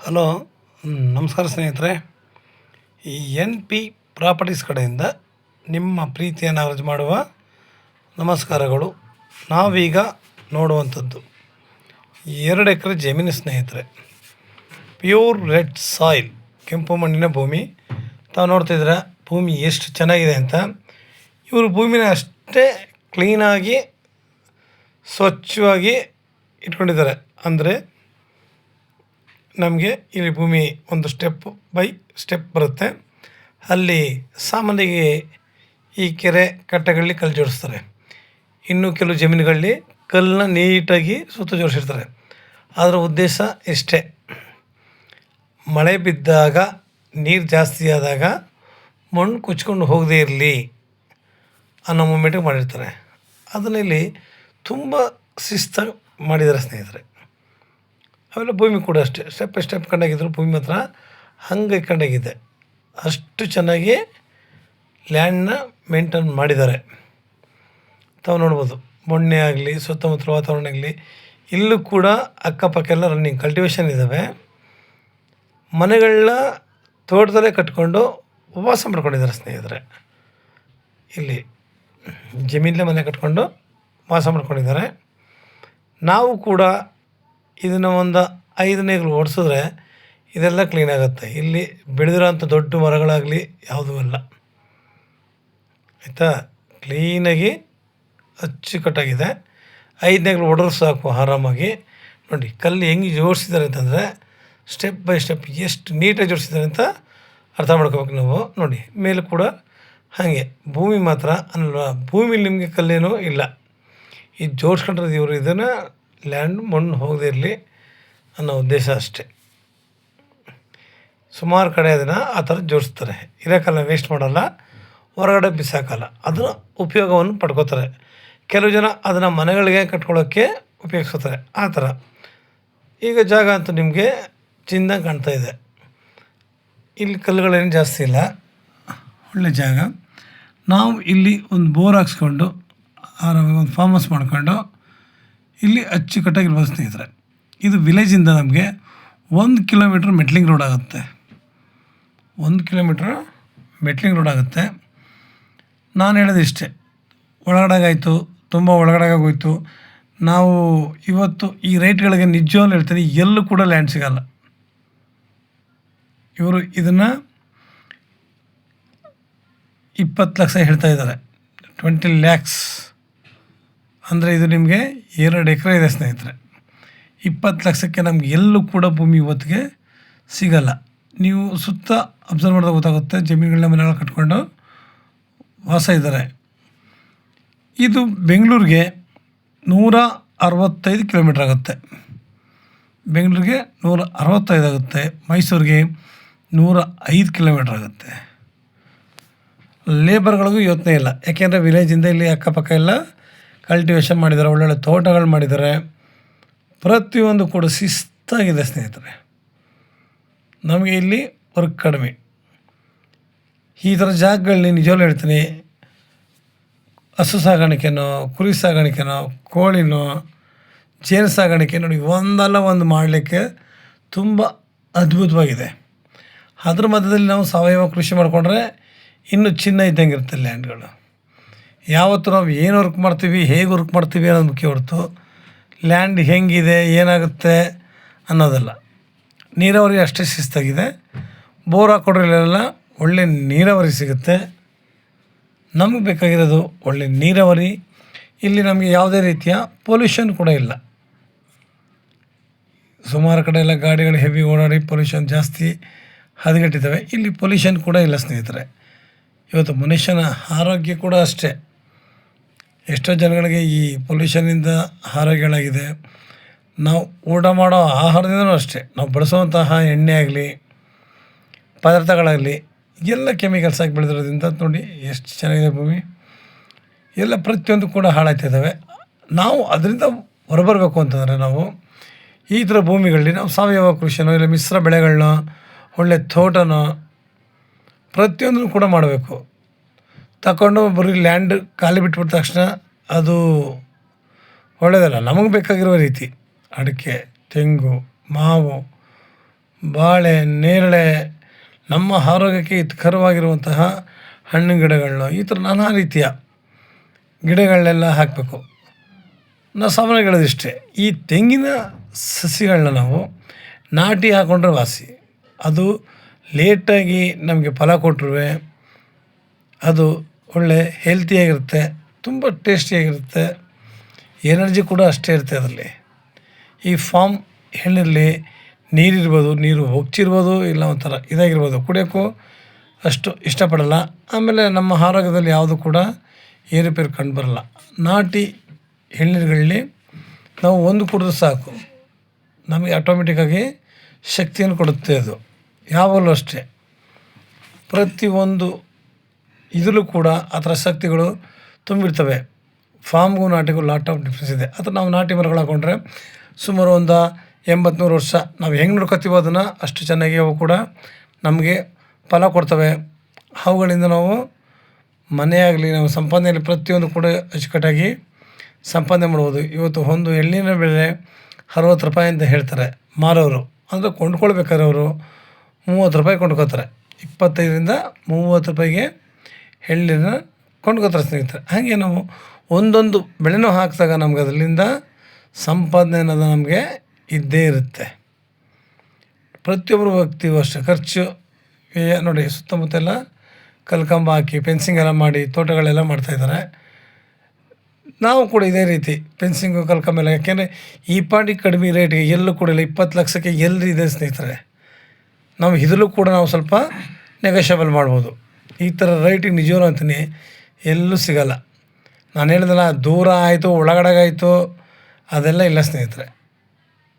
Hello. ನಮಸ್ಕಾರ ಸ್ನೇಹಿತರೆ. ಈ ಎನ್ ಪಿ ಪ್ರಾಪರ್ಟೀಸ್ ಕಡೆಯಿಂದ ನಿಮ್ಮ ಪ್ರೀತಿಯನ್ನು ಅರ್ಜಿ ಮಾಡುವ ನಮಸ್ಕಾರಗಳು. ನಾವೀಗ ನೋಡುವಂಥದ್ದು 2 ಎಕರೆ ಜಮೀನು ಸ್ನೇಹಿತರೆ. ಪ್ಯೂರ್ ರೆಡ್ ಸಾಯಿಲ್, ಕೆಂಪು ಮಣ್ಣಿನ ಭೂಮಿ. ತಾವು ನೋಡ್ತಿದ್ರೆ ಭೂಮಿ ಎಷ್ಟು ಚೆನ್ನಾಗಿದೆ ಅಂತ. ಇವರು ಭೂಮಿನ ಅಷ್ಟೇ ಕ್ಲೀನಾಗಿ ಸ್ವಚ್ಛವಾಗಿ ಇಟ್ಕೊಂಡಿದ್ದಾರೆ. ಅಂದರೆ ನಮಗೆ ಇಲ್ಲಿ ಭೂಮಿ ಒಂದು ಸ್ಟೆಪ್ ಬೈ ಸ್ಟೆಪ್ ಬರುತ್ತೆ. ಅಲ್ಲಿ ಸಾಮಾನ್ಯವಾಗಿ ಈ ಕೆರೆ ಕಟ್ಟೆಗಳಲ್ಲಿ ಕಲ್ಲು ಜೋಡಿಸ್ತಾರೆ. ಇನ್ನು ಕೆಲವು ಜಮೀನುಗಳಲ್ಲಿ ಕಲ್ಲನ್ನ ನೀಟಾಗಿ ಸುತ್ತ ಜೋಡಿಸಿರ್ತಾರೆ. ಅದರ ಉದ್ದೇಶ ಇಷ್ಟೇ, ಮಳೆ ಬಿದ್ದಾಗ ನೀರು ಜಾಸ್ತಿ ಆದಾಗ ಮಣ್ಣು ಕುಚ್ಕೊಂಡು ಹೋಗದೇ ಇರಲಿ ಅನ್ನೋ ಮೂಮೆಂಟಿಗೆ ಮಾಡಿರ್ತಾರೆ. ಅದನ್ನು ಇಲ್ಲಿ ತುಂಬ ಶಿಸ್ತಾಗಿ ಮಾಡಿದ್ದಾರೆ ಸ್ನೇಹಿತರೆ. ಆಮೇಲೆ ಭೂಮಿ ಕೂಡ ಅಷ್ಟೇ ಸ್ಟೆಪ್ ಬೈ ಸ್ಟೆಪ್ ಕಂಡಾಗಿದ್ರು. ಭೂಮಿ ಮಾತ್ರ ಹಂಗೆ ಕಂಡಾಗಿದೆ. ಅಷ್ಟು ಚೆನ್ನಾಗಿ ಲ್ಯಾಂಡನ್ನ ಮೇಂಟೈನ್ ಮಾಡಿದ್ದಾರೆ. ತಾವು ನೋಡ್ಬೋದು, ಮೊನ್ನೆ ಆಗಲಿ ಸುತ್ತಮುತ್ತಲ ವಾತಾವರಣ ಆಗಲಿ, ಇಲ್ಲೂ ಕೂಡ ಅಕ್ಕಪಕ್ಕ ಎಲ್ಲ ರನ್ನಿಂಗ್ ಕಲ್ಟಿವೇಷನ್ ಇದ್ದಾವೆ. ಮನೆಗಳನ್ನ ತೋಟದಲ್ಲೇ ಕಟ್ಕೊಂಡು ವಾಸ ಮಾಡ್ಕೊಂಡಿದ್ದಾರೆ ಸ್ನೇಹಿತರೆ. ಇಲ್ಲಿ ಜಮೀನಲ್ಲೇ ಮನೆ ಕಟ್ಕೊಂಡು ವಾಸ ಮಾಡ್ಕೊಂಡಿದ್ದಾರೆ. ನಾವು ಕೂಡ ಇದನ್ನು ಒಂದು 5 ನೇಗ್ಲು ಓಡಿಸಿದ್ರೆ ಇದೆಲ್ಲ ಕ್ಲೀನ್ ಆಗುತ್ತೆ. ಇಲ್ಲಿ ಬೆಳೆದಿರೋಂಥ ದೊಡ್ಡ ಮರಗಳಾಗಲಿ ಯಾವುದೂ ಇಲ್ಲ, ಆಯಿತಾ. ಕ್ಲೀನಾಗಿ ಅಚ್ಚುಕಟ್ಟಾಗಿದೆ. 5 ನೇಗ್ಲು ಹೊಡೆದ್ರು ಸಾಕು ಆರಾಮಾಗಿ. ನೋಡಿ ಕಲ್ಲು ಹೆಂಗೆ ಜೋಡಿಸಿದ್ದಾರೆ ಅಂತಂದರೆ ಸ್ಟೆಪ್ ಬೈ ಸ್ಟೆಪ್ ಎಷ್ಟು ನೀಟಾಗಿ ಜೋಡಿಸಿದ್ದಾರೆ ಅಂತ ಅರ್ಥ ಮಾಡ್ಕೋಬೇಕು ನಾವು. ನೋಡಿ ಮೇಲೆ ಕೂಡ ಹಾಗೆ. ಭೂಮಿ ಮಾತ್ರ ಅಲ್ವಾ, ಭೂಮಿಲಿ ನಿಮಗೆ ಕಲ್ಲೇನೂ ಇಲ್ಲ. ಈ ಜೋಡಿಸ್ಕೊಂಡಿರೋದು ಇವರು ಇದನ್ನು ಲ್ಯಾಂಡ್ ಮಣ್ಣು ಹೋಗದೇ ಇರಲಿ ಅನ್ನೋ ಉದ್ದೇಶ ಅಷ್ಟೇ. ಸುಮಾರು ಕಡೆ ಅದನ್ನು ಆ ಥರ ಜೋಡಿಸ್ತಾರೆ. ಇರೋಕ್ಕಲ್ಲ, ವೇಸ್ಟ್ ಮಾಡೋಲ್ಲ, ಹೊರಗಡೆ ಬಿಸಾಕಲ್ಲ, ಅದರ ಉಪಯೋಗವನ್ನು ಪಡ್ಕೋತಾರೆ. ಕೆಲವು ಜನ ಅದನ್ನು ಮನೆಗಳಿಗೆ ಕಟ್ಕೊಳ್ಳೋಕ್ಕೆ ಉಪಯೋಗಿಸ್ಕೋತಾರೆ ಆ ಥರ. ಈಗ ಜಾಗ ಅಂತೂ ನಿಮಗೆ ಚಿಂದ ಕಾಣ್ತಾ ಇದೆ. ಇಲ್ಲಿ ಕಲ್ಲುಗಳೇನು ಜಾಸ್ತಿ ಇಲ್ಲ, ಒಳ್ಳೆ ಜಾಗ. ನಾವು ಇಲ್ಲಿ ಒಂದು ಬೋರ್ ಹಾಕ್ಸ್ಕೊಂಡು ಆರಾಮಾಗಿ ಒಂದು ಫಾರ್ಮ್ ಹೌಸ್ ಮಾಡ್ಕೊಂಡು ಇಲ್ಲಿ ಅಚ್ಚುಕಟ್ಟಾಗಿರ್ಬೋದು ಸ್ನೇಹಿತರೆ. ಇದು ವಿಲೇಜಿಂದ ನಮಗೆ 1 ಕಿಲೋಮೀಟ್ರ್ ಮೆಟ್ಲಿಂಗ್ ರೋಡ್ ಆಗುತ್ತೆ. 1 ಕಿಲೋಮೀಟ್ರ್ ಮೆಟ್ಲಿಂಗ್ ರೋಡ್ ಆಗುತ್ತೆ. ನಾನು ಹೇಳೋದು ಇಷ್ಟೇ, ಒಳಗಡೆಗಾಯಿತು, ತುಂಬ ಒಳಗಡೆಗೋಯ್ತು. ನಾವು ಇವತ್ತು ಈ ರೇಟ್ಗಳಿಗೆ ನಿಜವಾಗ್ಲೂ ಹೇಳ್ತೀನಿ, ಎಲ್ಲೂ ಕೂಡ ಲ್ಯಾಂಡ್ ಸಿಗೋಲ್ಲ. ಇವರು ಇದನ್ನು 20 ಲಕ್ಷ ಹೇಳ್ತಾ ಇದ್ದಾರೆ, 20 lakhs. ಅಂದರೆ ಇದು ನಿಮಗೆ 2 ಎಕರೆ ಇದೆ ಸ್ನೇಹಿತರೆ. 20 ಲಕ್ಷಕ್ಕೆ ನಮ್ಗೆ ಎಲ್ಲೂ ಕೂಡ ಭೂಮಿ ಇವತ್ತಿಗೆ ಸಿಗಲ್ಲ. ನೀವು ಸುತ್ತ ಅಬ್ಸರ್ವ್ ಮಾಡಿದಾಗ ಗೊತ್ತಾಗುತ್ತೆ, ಜಮೀನುಗಳನ್ನ ಮನೆಗಳು ಕಟ್ಕೊಂಡು ವಾಸ ಇದ್ದಾರೆ. ಇದು ಬೆಂಗಳೂರಿಗೆ 165 ಕಿಲೋಮೀಟ್ರ್ ಆಗುತ್ತೆ. ಬೆಂಗಳೂರಿಗೆ 165 ಆಗುತ್ತೆ. ಮೈಸೂರಿಗೆ 105 ಕಿಲೋಮೀಟ್ರ್ ಆಗುತ್ತೆ. ಲೇಬರ್ಗಳಿಗೂ ಯೋಚನೆ ಇಲ್ಲ, ಯಾಕೆಂದರೆ ವಿಲೇಜಿಂದ ಇಲ್ಲಿ ಅಕ್ಕಪಕ್ಕ ಎಲ್ಲ ಕಲ್ಟಿವೇಷನ್ ಮಾಡಿದ್ದಾರೆ, ಒಳ್ಳೊಳ್ಳೆ ತೋಟಗಳು ಮಾಡಿದ್ದಾರೆ. ಪ್ರತಿಯೊಂದು ಕೂಡ ಶಿಸ್ತಾಗಿದೆ ಸ್ನೇಹಿತರೆ. ನಮಗೆ ಇಲ್ಲಿ ವರ್ಕ್ ಕಡಿಮೆ. ಈ ಥರ ಜಾಗಗಳಲ್ಲಿ ನಿಜವಾಗ್ಲೂ ಹೇಳ್ತೀನಿ, ಹಸು ಸಾಗಾಣಿಕೆನೋ, ಕುರಿ ಸಾಗಾಣಿಕೆನೋ, ಕೋಳಿನೋ, ಜೇನು ಸಾಗಾಣಿಕೆ ನೋಡಿ ಒಂದಲ್ಲ ಒಂದು ಮಾಡಲಿಕ್ಕೆ ತುಂಬ ಅದ್ಭುತವಾಗಿದೆ. ಅದ್ರ ಮಧ್ಯದಲ್ಲಿ ನಾವು ಸಾವಯವ ಕೃಷಿ ಮಾಡಿಕೊಂಡ್ರೆ ಇನ್ನೂ ಚಿನ್ನ ಇದ್ದಂಗೆ ಇರುತ್ತೆ ಲ್ಯಾಂಡ್ಗಳು. ಯಾವತ್ತು ನಾವು ಏನು ವರ್ಕ್ ಮಾಡ್ತೀವಿ, ಹೇಗೆ ವರ್ಕ್ ಮಾಡ್ತೀವಿ ಅನ್ನೋದು ಮುಖ್ಯ ಹೊರತು ಲ್ಯಾಂಡ್ ಹೆಂಗಿದೆ ಏನಾಗುತ್ತೆ ಅನ್ನೋದಲ್ಲ. ನೀರಾವರಿ ಅಷ್ಟೇ ಶಿಸ್ತಾಗಿದೆ. ಬೋರ್ ಹಾಕ್ಕೊಡ್ರೆಲ್ಲ ಒಳ್ಳೆ ನೀರಾವರಿ ಸಿಗುತ್ತೆ. ನಮಗೆ ಬೇಕಾಗಿರೋದು ಒಳ್ಳೆ ನೀರಾವರಿ. ಇಲ್ಲಿ ನಮಗೆ ಯಾವುದೇ ರೀತಿಯ ಪೊಲ್ಯೂಷನ್ ಕೂಡ ಇಲ್ಲ. ಸುಮಾರು ಕಡೆ ಎಲ್ಲ ಗಾಡಿಗಳು ಹೆವಿ ಓಡಾಡಿ ಪೊಲ್ಯೂಷನ್ ಜಾಸ್ತಿ ಹದಗೆಟ್ಟಿದ್ದಾವೆ. ಇಲ್ಲಿ ಪೊಲ್ಯೂಷನ್ ಕೂಡ ಇಲ್ಲ ಸ್ನೇಹಿತರೆ. ಇವತ್ತು ಮನುಷ್ಯನ ಆರೋಗ್ಯ ಕೂಡ ಅಷ್ಟೇ. ಎಷ್ಟೋ ಜನಗಳಿಗೆ ಈ ಪೊಲ್ಯೂಷನಿಂದ ಆರೋಗ್ಯಗಳಾಗಿದೆ. ನಾವು ಊಟ ಮಾಡೋ ಆಹಾರದಿಂದಲೂ ಅಷ್ಟೇ, ನಾವು ಬಳಸುವಂತಹ ಎಣ್ಣೆ ಆಗಲಿ ಪದಾರ್ಥಗಳಾಗಲಿ ಎಲ್ಲ ಕೆಮಿಕಲ್ಸ್ ಆಗಿ ಬೆಳೆದಿರೋದ್ರಿಂದ ನೋಡಿ ಎಷ್ಟು ಚೆನ್ನಾಗಿದೆ ಭೂಮಿ. ಎಲ್ಲ ಪ್ರತಿಯೊಂದು ಕೂಡ ಹಾಳಾಗ್ತಿದ್ದಾವೆ. ನಾವು ಅದರಿಂದ ಹೊರಬರಬೇಕು ಅಂತಂದರೆ ನಾವು ಈ ಥರ ಭೂಮಿಗಳಲ್ಲಿ ನಾವು ಸಾವಯವ ಕೃಷಿನೋ ಇಲ್ಲ ಮಿಶ್ರ ಬೆಳೆಗಳನ್ನೋ ಒಳ್ಳೆ ತೋಟನೋ ಪ್ರತಿಯೊಂದನ್ನು ಕೂಡ ಮಾಡಬೇಕು. ತಗೊಂಡು ಬರೀ ಲ್ಯಾಂಡ್ ಖಾಲಿ ಬಿಟ್ಬಿಟ್ಟ ತಕ್ಷಣ ಅದು ಒಳ್ಳೆಯದಲ್ಲ. ನಮಗೆ ಬೇಕಾಗಿರುವ ರೀತಿ ಅಡಿಕೆ, ತೆಂಗು, ಮಾವು, ಬಾಳೆ, ನೇರಳೆ, ನಮ್ಮ ಆರೋಗ್ಯಕ್ಕೆ ಹಿತಕರವಾಗಿರುವಂತಹ ಹಣ್ಣಿನ ಗಿಡಗಳನ್ನ ಈ ಥರ ನಾನಾ ರೀತಿಯ ಗಿಡಗಳನ್ನೆಲ್ಲ ಹಾಕಬೇಕು. ನಾವು ಸಾಮಾನ್ಯವಾಗಿ ಹೇಳೋದಿಷ್ಟೇ, ಈ ತೆಂಗಿನ ಸಸಿಗಳನ್ನ ನಾವು ನಾಟಿ ಹಾಕ್ಕೊಂಡ್ರೆ ವಾಸಿ. ಅದು ಲೇಟಾಗಿ ನಮಗೆ ಫಲ ಕೊಟ್ಟರೂ ಅದು ಒಳ್ಳೆ ಹೆಲ್ತಿಯಾಗಿರುತ್ತೆ, ತುಂಬ ಟೇಸ್ಟಿಯಾಗಿರುತ್ತೆ, ಎನರ್ಜಿ ಕೂಡ ಅಷ್ಟೇ ಇರುತ್ತೆ ಅದರಲ್ಲಿ. ಈ ಫಾರ್ಮ್ ಎಳ್ನೀರಲ್ಲಿ ನೀರಿರ್ಬೋದು, ನೀರು ಹೊಗ್ಚಿರ್ಬೋದು, ಇಲ್ಲ ಒಂಥರ ಇದಾಗಿರ್ಬೋದು, ಕುಡಿಯೋಕ್ಕೂ ಅಷ್ಟು ಇಷ್ಟಪಡಲ್ಲ. ಆಮೇಲೆ ನಮ್ಮ ಆರೋಗ್ಯದಲ್ಲಿ ಯಾವುದು ಕೂಡ ಏರುಪೇರು ಕಂಡುಬರಲ್ಲ. ನಾಟಿ ಎಳ್ನೀರುಗಳಲ್ಲಿ ನಾವು ಒಂದು ಕುಡಿದ್ರೆ ಸಾಕು, ನಮಗೆ ಆಟೋಮೆಟಿಕ್ಕಾಗಿ ಶಕ್ತಿಯನ್ನು ಕೊಡುತ್ತೆ. ಅದು ಯಾವಾಗಲೂ ಅಷ್ಟೇ, ಪ್ರತಿಯೊಂದು ಇದರಲ್ಲೂ ಕೂಡ ಆ ಥರ ಶಕ್ತಿಗಳು ತುಂಬಿರ್ತವೆ. ಫಾರ್ಮ್ಗೂ ನಾಟಿಗೂ ಲಾಟ್ ಆಫ್ ಡಿಫ್ರೆನ್ಸ್ ಇದೆ. ಅಥವಾ ನಾವು ನಾಟಿ ಮರಗಳು ಹಾಕ್ಕೊಂಡ್ರೆ ಸುಮಾರು ಒಂದು 80-100 ವರ್ಷ ನಾವು ಹೆಂಗೆ ನೋಡ್ಕೊತೀವೋ ಅದನ್ನು ಅಷ್ಟು ಚೆನ್ನಾಗಿ ಅವು ಕೂಡ ನಮಗೆ ಫಲ ಕೊಡ್ತವೆ. ಅವುಗಳಿಂದ ನಾವು ಮನೆಯಾಗಲಿ, ನಾವು ಸಂಪಾದನೆಯಲ್ಲಿ ಪ್ರತಿಯೊಂದು ಕೂಡ ಅಚ್ಚುಕಟ್ಟಾಗಿ ಸಂಪಾದನೆ ಮಾಡ್ಬೋದು. ಇವತ್ತು ಒಂದು ಎಳ್ನೀರಿನ ಬೆಲೆ 60 ರೂಪಾಯಿ ಅಂತ ಹೇಳ್ತಾರೆ ಮಾರೋರು. ಅಂದರೆ ಕೊಂಡ್ಕೊಳ್ಬೇಕಾದ್ರೆ ಅವರು 30 ರೂಪಾಯಿ ಕೊಂಡ್ಕೊತಾರೆ. 25-30 ರೂಪಾಯಿಗೆ ಎಳ್ನೀರನ್ನ ಕೊಂಡ್ಕೊತಾರೆ ಸ್ನೇಹಿತರೆ. ಹಾಗೆ ನಾವು ಒಂದೊಂದು ಬೆಳೆನೂ ಹಾಕಿದಾಗ ನಮ್ಗೆ ಅದರಿಂದ ಸಂಪಾದನೆ ಅನ್ನೋದು ನಮಗೆ ಇದ್ದೇ ಇರುತ್ತೆ. ಪ್ರತಿಯೊಬ್ಬರು ವ್ಯಕ್ತಿಗೂ ಅಷ್ಟೇ ಖರ್ಚು ನೋಡಿ, ಸುತ್ತಮುತ್ತೆಲ್ಲ ಕಲ್ಕಂಬ ಹಾಕಿ ಫೆನ್ಸಿಂಗ್ ಎಲ್ಲ ಮಾಡಿ ತೋಟಗಳೆಲ್ಲ ಮಾಡ್ತಾಯಿದ್ದಾರೆ. ನಾವು ಕೂಡ ಇದೇ ರೀತಿ ಫೆನ್ಸಿಂಗು ಕಲ್ಕಂಬ ಎಲ್ಲ, ಯಾಕೆಂದರೆ ಈ ಪಾಟಿ ಕಡಿಮೆ ರೇಟಿಗೆ ಎಲ್ಲೂ ಕೂಡ ಇಲ್ಲ. 20 ಲಕ್ಷಕ್ಕೆ ಎಲ್ಲಿ ಇದೆ ಸ್ನೇಹಿತರೆ. ನಾವು ಇದರಲ್ಲೂ ಕೂಡ ನಾವು ಸ್ವಲ್ಪ ನೆಗೋಷಿಯಬಲ್ ಮಾಡ್ಬೋದು. ಈ ಥರ ರೈಟಿಗೆ ನಿಜವೂ ಅಂತೀನಿ ಎಲ್ಲೂ ಸಿಗೋಲ್ಲ. ನಾನು ಹೇಳಿದಲ್ಲ, ದೂರ ಆಯಿತು ಒಳಗಡೆಗಾಯಿತು ಅದೆಲ್ಲ ಇಲ್ಲ ಸ್ನೇಹಿತರೆ.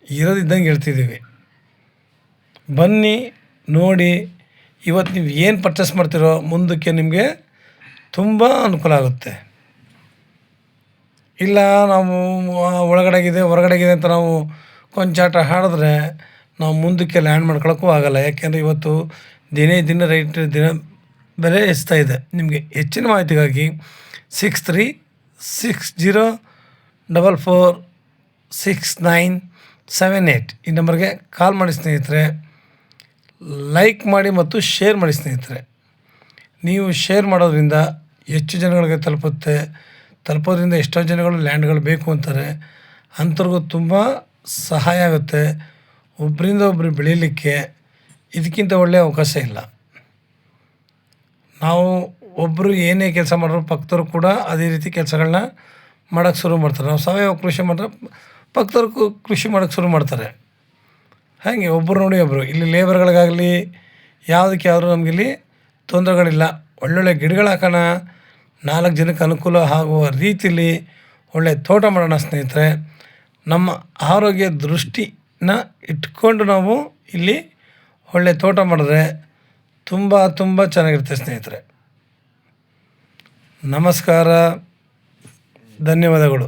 ಇರೋದಿದ್ದಂಗೆ ಹೇಳ್ತಿದ್ದೀವಿ, ಬನ್ನಿ ನೋಡಿ. ಇವತ್ತು ನೀವು ಏನು ಪರ್ಚೇಸ್ ಮಾಡ್ತೀರೋ ಮುಂದಕ್ಕೆ ನಿಮಗೆ ತುಂಬ ಅನುಕೂಲ ಆಗುತ್ತೆ. ಇಲ್ಲ ನಾವು ಒಳಗಡೆಗಿದೆ ಹೊರಗಡೆಗಿದೆ ಅಂತ ನಾವು ಕೊಂಚಾಟ ಹಾಡಿದ್ರೆ ನಾವು ಮುಂದಕ್ಕೆ ಲ್ಯಾಂಡ್ ಮಾಡ್ಕೊಳ್ಳೋಕ್ಕೂ ಆಗೋಲ್ಲ. ಯಾಕೆಂದರೆ ಇವತ್ತು ದಿನೇ ರೈಟ್ ಬೆಲೆ ಹೆಚ್ಚುತ್ತಾ ಇದೆ. ನಿಮಗೆ ಹೆಚ್ಚಿನ ಮಾಹಿತಿಗಾಗಿ 6360446978 ಈ ನಂಬರ್ಗೆ ಕಾಲ್ ಮಾಡಿ ಸ್ನೇಹಿತರೆ. ಲೈಕ್ ಮಾಡಿ ಮತ್ತು ಶೇರ್ ಮಾಡಿ ಸ್ನೇಹಿತರೆ. ನೀವು ಶೇರ್ ಮಾಡೋದ್ರಿಂದ ಹೆಚ್ಚು ಜನಗಳಿಗೆ ತಲುಪೋದ್ರಿಂದ ಎಷ್ಟೋ ಜನಗಳು ಲ್ಯಾಂಡ್ಗಳು ಬೇಕು ಅಂತಾರೆ. ಅಂಥವ್ರಿಗೂ ತುಂಬ ಸಹಾಯ ಆಗುತ್ತೆ. ಒಬ್ಬರಿಂದ ಒಬ್ಬರು ಬೆಳೀಲಿಕ್ಕೆ ಇದಕ್ಕಿಂತ ಒಳ್ಳೆಯ ಅವಕಾಶ ಇಲ್ಲ. ನಾವು ಒಬ್ಬರು ಏನೇ ಕೆಲಸ ಮಾಡಿದ್ರು ಪಕ್ಕದವ್ರು ಕೂಡ ಅದೇ ರೀತಿ ಕೆಲಸಗಳನ್ನ ಮಾಡೋಕ್ಕೆ ಶುರು ಮಾಡ್ತಾರೆ. ನಾವು ಸಾವಯವ ಕೃಷಿ ಮಾಡಿದ್ರೆ ಪಕ್ಕದವ್ರು ಕೃಷಿ ಮಾಡೋಕ್ಕೆ ಶುರು ಮಾಡ್ತಾರೆ. ಹಾಗೆ ಒಬ್ಬರು ನೋಡಿ ಒಬ್ಬರು ಇಲ್ಲಿ ಲೇಬರ್ಗಳಿಗಾಗಲಿ ಯಾವುದಕ್ಕೆ ಯಾರು ನಮಗಿಲ್ಲಿ ತೊಂದರೆಗಳಿಲ್ಲ. ಒಳ್ಳೊಳ್ಳೆ ಗಿಡಗಳು ಹಾಕೋಣ, 4 ಜನಕ್ಕೆ ಅನುಕೂಲ ಆಗುವ ರೀತಿಯಲ್ಲಿ ಒಳ್ಳೆ ತೋಟ ಮಾಡೋಣ ಸ್ನೇಹಿತರೆ. ನಮ್ಮ ಆರೋಗ್ಯ ದೃಷ್ಟಿನ ಇಟ್ಕೊಂಡು ನಾವು ಇಲ್ಲಿ ಒಳ್ಳೆ ತೋಟ ಮಾಡಿದ್ರೆ ತುಂಬ ಚೆನ್ನಾಗಿರುತ್ತೆ ಸ್ನೇಹಿತರೆ. ನಮಸ್ಕಾರ, ಧನ್ಯವಾದಗಳು.